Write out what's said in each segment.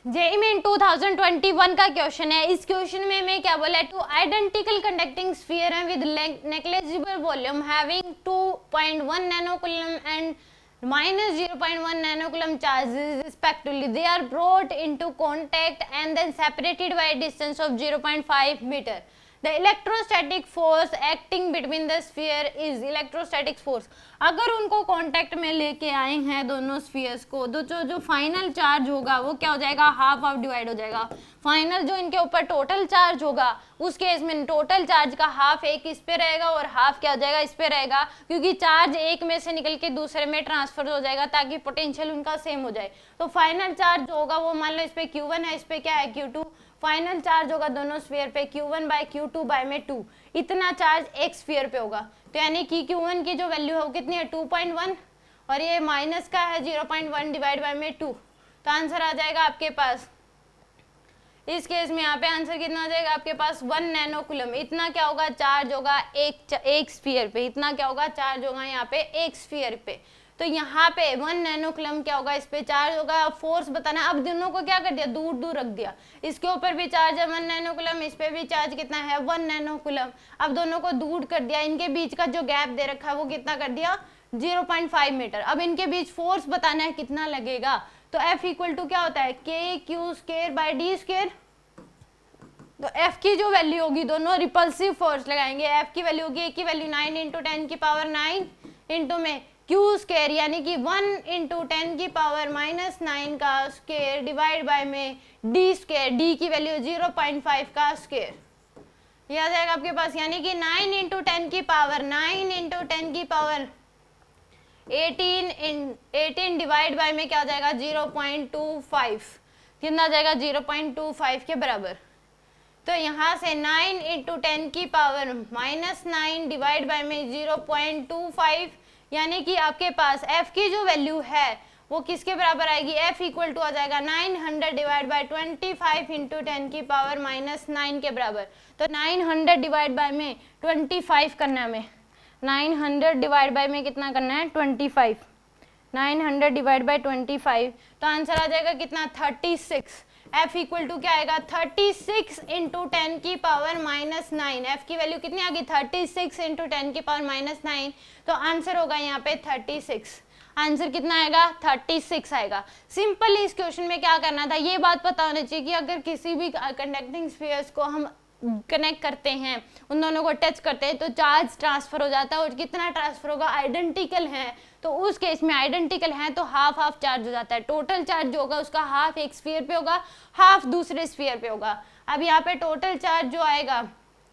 JEE में 2021 का question है। इस क्वेश्चन में मैं क्या बोला है, टू आइडेंटिकल कंडक्टिंग स्फीयर है with negligible volume having 2.1 nanocoulomb and -0.1 nanocoulomb charges respectively. They are brought into contact and then separated by a distance of 0.5 meter. The electrostatic force acting between the sphere is electrostatic force. अगर उनको contact में लेके आए हैं दोनों spheres को, तो जो फाइनल चार्ज होगा वो क्या हो जाएगा, हाफ हाफ डिवाइड हो जाएगा। फाइनल जो इनके ऊपर टोटल चार्ज होगा उस केस में टोटल चार्ज का हाफ एक इस पे रहेगा और हाफ क्या हो जाएगा, इस पे रहेगा, क्योंकि चार्ज एक में से निकल के दूसरे में ट्रांसफर हो जाएगा ताकि पोटेंशियल उनका सेम हो जाए। तो फाइनल चार्ज जो होगा वो मान लो इस पे Q1 है, इस पे क्या है Q2। फाइनल चार्ज होगा दोनों स्फीयर पे Q1 बाय Q2 बाय में 2, इतना चार्ज एक स्फीयर पे होगा। तो यानी कि Q1 की जो वैल्यू है वो कितनी है 2.1 और ये माइनस का है 0.1 डिवाइड बाय में 2। तो आंसर आ जाएगा आपके पास, इस केस में यहाँ पे आंसर कितना आ जाएगा आपके पास 1 नैनोकूलम। इतना क्या होगा, चार्ज होगा एक स्फीयर पे, इतना क्या होगा, चार्ज होगा यहाँ पे एक स्फीयर पे। तो यहाँ पे 1 नैनोकूलम क्या होगा, इस पे चार्ज होगा। फोर्स बताना, अब दोनों को क्या कर दिया, दूर दूर रख दिया। इसके ऊपर भी चार्ज है 1 नैनोकूलम, इस पे भी चार्ज कितना है 1 नैनोकूलम। अब दोनों को दूर कर दिया, इनके बीच का जो गैप दे रखा है वो कितना कर दिया 0.5 मीटर। अब इनके बीच फोर्स बताना है कितना लगेगा। तो F इक्वल टू क्या होता है KQ² बाय D स्क्वायर। तो F की जो वैल्यू होगी, दोनों रिपल्सिव फोर्स लगाएंगे, F की वैल्यू होगी, की वैल्यू 9 × 10 की पावर 9 इंटू में Q स्क्वायर यानी कि 1 × 10 की पावर -9 का स्क्वायर डिवाइड बाय में D स्क्वायर, D की वैल्यू 0.5 का स्क्वायर। ये आ जाएगा आपके पास, यानी कि 9 × 10 की पावर 9 × 10 की पावर 18 डिवाइड बाय में क्या हो जाएगा 0.25, कितना आ जाएगा 0.25 के बराबर। तो यहाँ से 9 × 10 की पावर -9 डिवाइड बाय में 0.25, यानी कि आपके पास F की जो वैल्यू है वो किसके बराबर आएगी, F इक्वल टू आ जाएगा 900 डिवाइड बाय 25 × 10 की पावर -9 के बराबर। तो 900 डिवाइड बाय में 25 करना है हमें, 900 डिवाइड बाय में कितना करना है 25, 900 डिवाइड बाय 25, तो आंसर आ जाएगा कितना 36। F इक्वल टू क्या आएगा 36 × 10 की पावर -9। F की वैल्यू कितनी आ गई 36 × 10 की पावर -9, तो आंसर होगा यहाँ पे 36। आंसर कितना आएगा 36 आएगा। सिंपल इस क्वेश्चन में क्या करना था, ये बात पता होनी चाहिए कि अगर किसी भी कंडक्टिंग स्फीयर्स को हम कनेक्ट करते हैं, उन दोनों को टच करते हैं तो चार्ज ट्रांसफर हो जाता है, और कितना ट्रांसफर होगा, आइडेंटिकल है तो उस केस में आइडेंटिकल है तो हाफ हाफ चार्ज हो जाता है। टोटल चार्ज जो होगा उसका हाफ एक स्फीयर पे होगा, हाफ दूसरे स्फीयर पे होगा। अब यहाँ पे टोटल चार्ज जो आएगा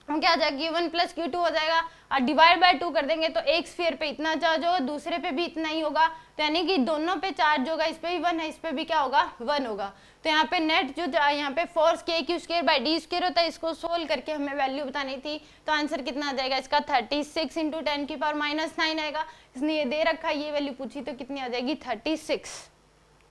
वो क्या आ जाएगा Q1 + Q2 हो जाएगा, और डिवाइड बाय 2 कर देंगे तो एक स्फीयर पे इतना चार्ज होगा, दूसरे पे भी इतना ही होगा। तो यानी कि दोनों पे चार्ज होगा, इस पे भी 1 है, इस पे भी क्या होगा 1 होगा। तो यहाँ पे नेट जो यहाँ पे force KQ² bye D square होता है, इसको सोल्व करके हमें वैल्यू बतानी थी। तो आंसर कितना आ जाएगा इसका 36 × 10 की पावर -9 आएगा। इसने ये दे रखा है, ये वैल्यू पूछी तो कितनी आ जाएगी 36।